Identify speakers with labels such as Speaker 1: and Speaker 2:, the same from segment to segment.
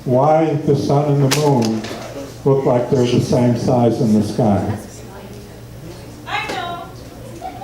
Speaker 1: why the sun and the moon look like they're the same size in the sky.
Speaker 2: I know.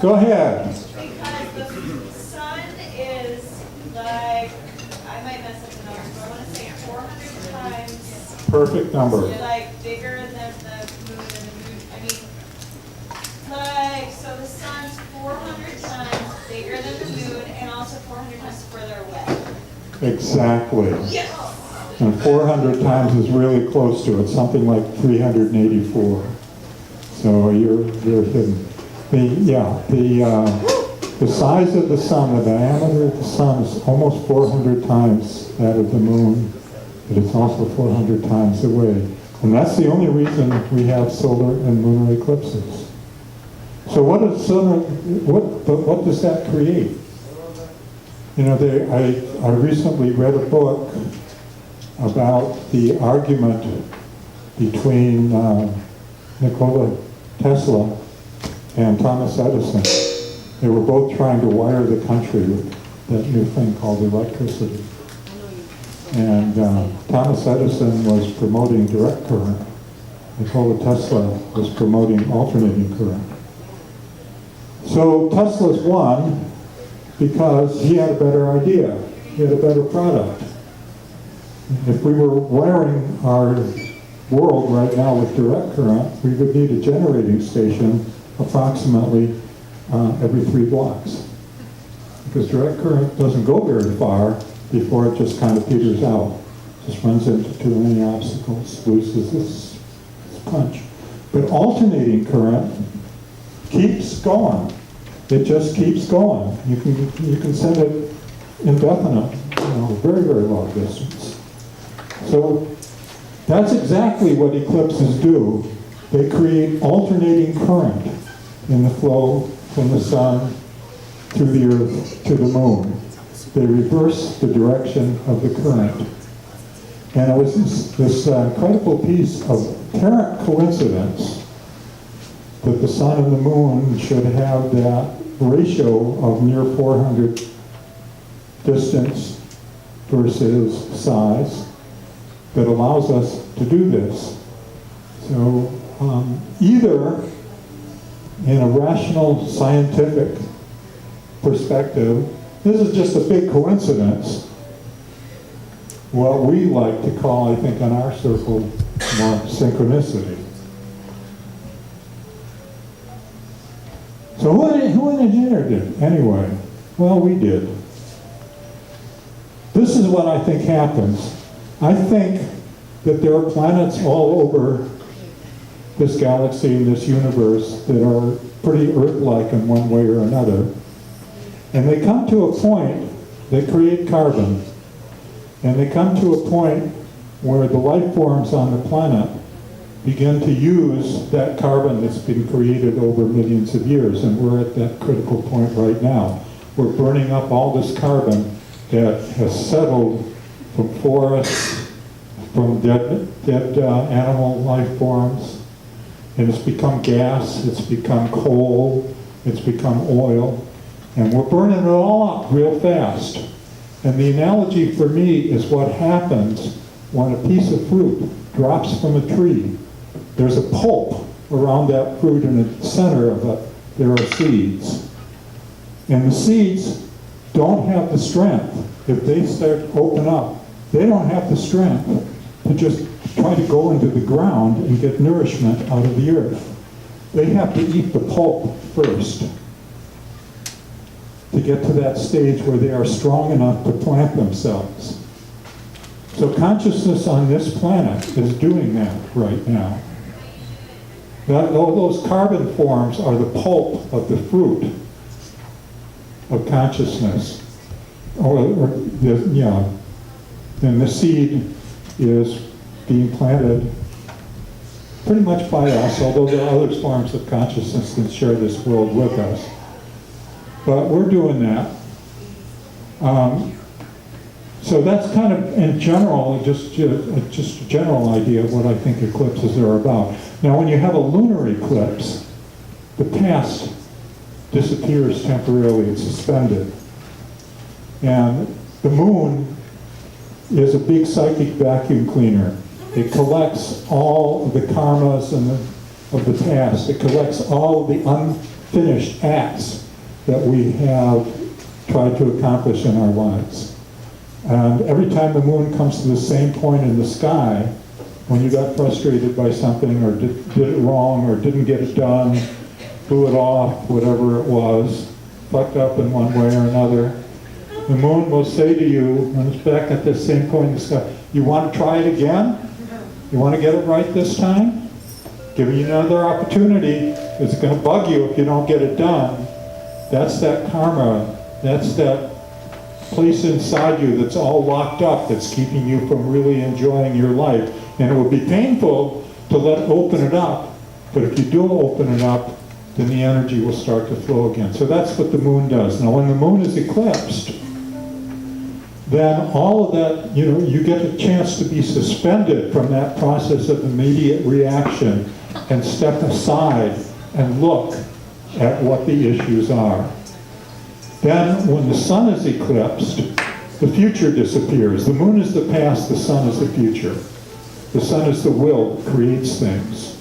Speaker 1: Go ahead.
Speaker 2: Because the sun is like, I might mess up the numbers, but I want to say 400 times
Speaker 1: Perfect number.
Speaker 2: like bigger than the moon, and the moon, I mean, like, so the sun's 400 times bigger than the moon and also 400 times further away.
Speaker 1: Exactly.
Speaker 2: Yes!
Speaker 1: And 400 times is really close to it, something like 384. So you're hidden. The size of the sun, the diameter of the sun is almost 400 times that of the moon, but it's also 400 times away. And that's the only reason we have solar and lunar eclipses. So what does that create? You know, I recently read a book about the argument between Nikola Tesla and Thomas Edison. They were both trying to wire the country with that new thing called electricity. And Thomas Edison was promoting direct current. Nikola Tesla was promoting alternating current. So Tesla's won because he had a better idea. He had a better product. If we were wiring our world right now with direct current, we would need a generating station approximately every 3 blocks. Because direct current doesn't go very far before it just kind of peters out. Just runs into too many obstacles, loses this punch. But alternating current keeps going. It just keeps going. You can send it indefinite, very, very long distance. So that's exactly what eclipses do. They create alternating current in the flow from the sun through the earth to the moon. They reverse the direction of the current. And it was this incredible piece of apparent coincidence that the sun and the moon should have that ratio of near 400 distance versus size that allows us to do this. So either in a rational scientific perspective, this is just a big coincidence. What we like to call, I think, in our circle, more synchronicity. So who engineered it anyway? Well, we did. This is what I think happens. I think that there are planets all over this galaxy and this universe that are pretty Earth-like in one way or another. And they come to a point, they create carbon, and they come to a point where the life forms on the planet begin to use that carbon that's been created over millions of years, and we're at that critical point right now. We're burning up all this carbon that has settled from forests, from dead animal life forms, and it's become gas, it's become coal, it's become oil, and we're burning it all up real fast. And the analogy for me is what happens when a piece of fruit drops from a tree. There's a pulp around that fruit, and in the center of it, there are seeds. And the seeds don't have the strength. If they start to open up, they don't have the strength to just try to go into the ground and get nourishment out of the earth. They have to eat the pulp first to get to that stage where they are strong enough to plant themselves. So consciousness on this planet is doing that right now. All those carbon forms are the pulp of the fruit of consciousness. And the seed is being planted pretty much by us, although there are other forms of consciousness that share this world with us. But we're doing that. So that's kind of, in general, just a general idea of what I think eclipses are about. Now, when you have a lunar eclipse, the past disappears temporarily, it's suspended. And the moon is a big psychic vacuum cleaner. It collects all of the karmas of the past. It collects all of the unfinished acts that we have tried to accomplish in our lives. And every time the moon comes to the same point in the sky, when you got frustrated by something or did it wrong or didn't get it done, blew it off, whatever it was, fucked up in one way or another, the moon will say to you, when it's back at the same point in the sky, you want to try it again? You want to get it right this time? Giving you another opportunity. It's going to bug you if you don't get it done. That's that karma. That's that place inside you that's all locked up, that's keeping you from really enjoying your life. And it would be painful to open it up, but if you do open it up, then the energy will start to flow again. So that's what the moon does. Now when the moon is eclipsed, then all of that, you get a chance to be suspended from that process of immediate reaction and step aside and look at what the issues are. Then when the sun is eclipsed, the future disappears. The moon is the past, the sun is the future. The sun is the will that creates things.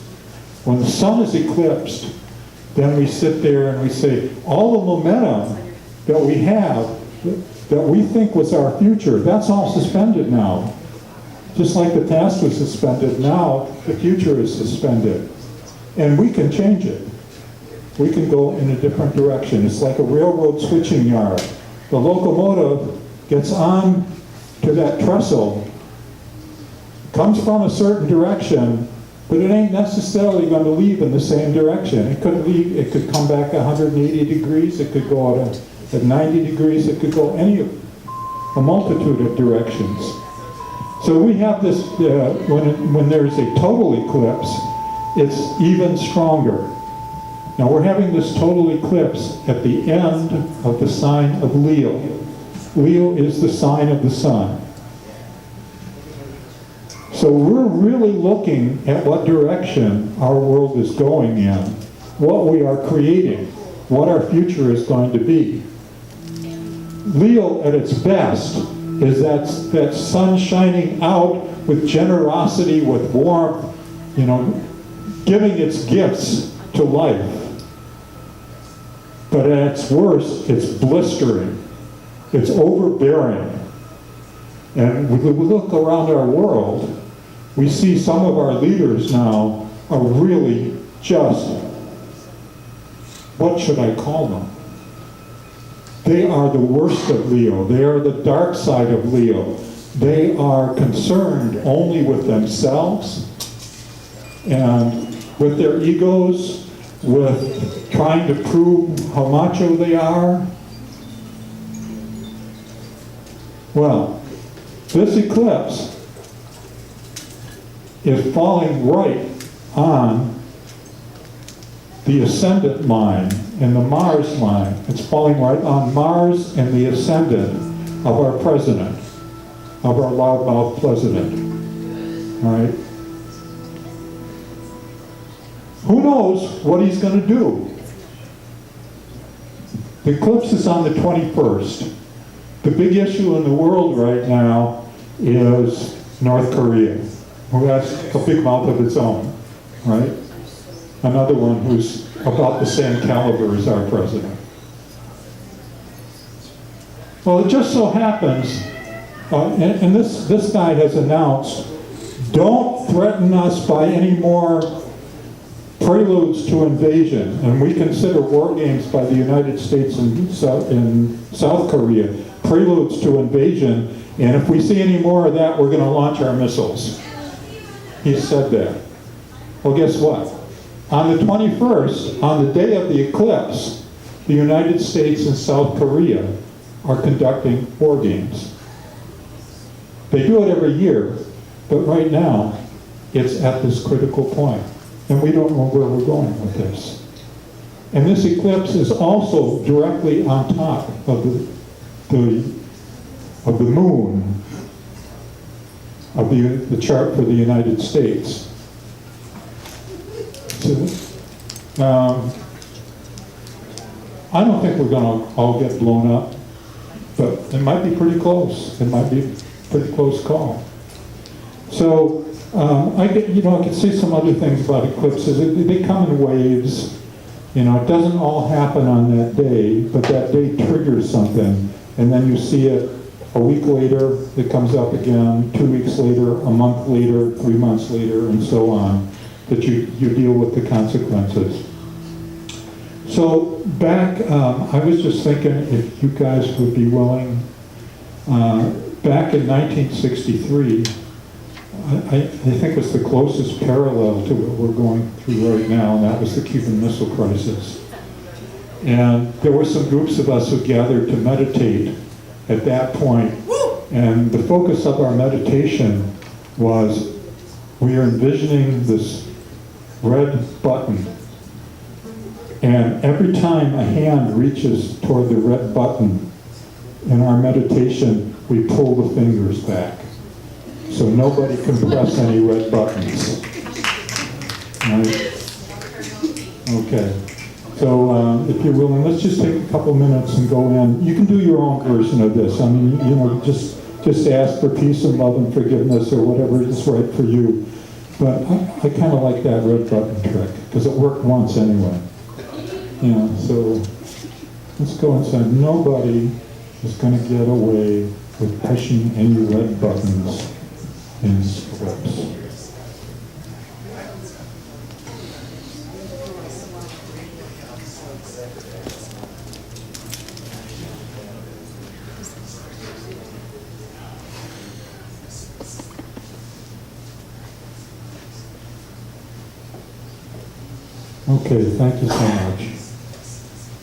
Speaker 1: When the sun is eclipsed, then we sit there and we say, all the momentum that we have, that we think was our future, that's all suspended now. Just like the past was suspended, now the future is suspended. And we can change it. We can go in a different direction. It's like a railroad switching yard. The locomotive gets on to that trestle, comes from a certain direction, but it ain't necessarily going to leave in the same direction. It could leave, it could come back 180 degrees, it could go at 90 degrees, it could go a multitude of directions. So we have this, when there's a total eclipse, it's even stronger. Now we're having this total eclipse at the end of the sign of Leo. Leo is the sign of the sun. So we're really looking at what direction our world is going in, what we are creating, what our future is going to be. Leo at its best is that sun shining out with generosity, with warmth, giving its gifts to life. But at its worst, it's blistering. It's overbearing. And when we look around our world, we see some of our leaders now are really just, what should I call them? They are the worst of Leo. They are the dark side of Leo. They are concerned only with themselves and with their egos, with trying to prove how macho they are. Well, this eclipse is falling right on the ascendant line and the Mars line. It's falling right on Mars and the ascendant of our president, of our loudmouth president. All right? Who knows what he's going to do? The eclipse is on the 21st. The big issue in the world right now is North Korea, who has a big mouth of its own, right? Another one who's about the same caliber as our president. Well, it just so happens, and this guy has announced, don't threaten us by any more preludes to invasion, and we consider war games by the United States and South Korea preludes to invasion, and if we see any more of that, we're going to launch our missiles. He said that. Well, guess what? On the 21st, on the day of the eclipse, the United States and South Korea are conducting war games. They do it every year, but right now, it's at this critical point. And we don't know where we're going with this. And this eclipse is also directly on top of the moon, of the chart for the United States. So, I don't think we're going to all get blown up, but it might be pretty close. It might be pretty close call. So I could say some other things about eclipses. They come in waves. You know, it doesn't all happen on that day, but that day triggers something, and then you see it a week later, it comes up again, 2 weeks later, a month later, 3 months later, and so on, that you deal with the consequences. So back, I was just thinking if you guys would be willing, back in 1963, I think was the closest parallel to what we're going through right now, and that was the Cuban Missile Crisis. And there were some groups of us who gathered to meditate at that point, and the focus of our meditation was we are envisioning this red button, and every time a hand reaches toward the red button in our meditation, we pull the fingers back. So nobody can press any red buttons. Right? Okay. So if you're willing, let's just take a couple minutes and go in. You can do your own version of this. I mean, you know, just ask for peace and love and forgiveness or whatever is right for you. But I kind of like that red button trick because it worked once anyway. Yeah, so let's go inside. Nobody is going to get away with pushing any red buttons in Eclipse. Okay, thank you so much.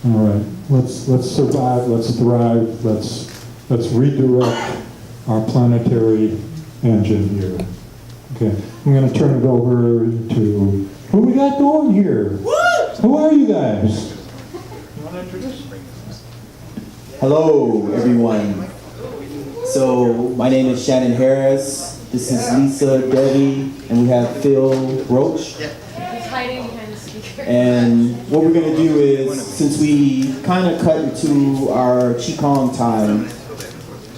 Speaker 1: All right, let's survive, let's thrive, let's redirect our planetary engine here. Okay, I'm going to turn it over to who we got going here. Who are you guys? You want to introduce me?
Speaker 3: Hello, everyone. So my name is Shannon Harris. This is Lisa Debbie, and we have Phil Roach.
Speaker 2: He's hiding behind the speaker.
Speaker 3: And what we're going to do is, since we kind of cut into our Qigong time,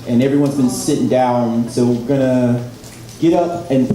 Speaker 3: and everyone's been sitting down, so we're going to get up and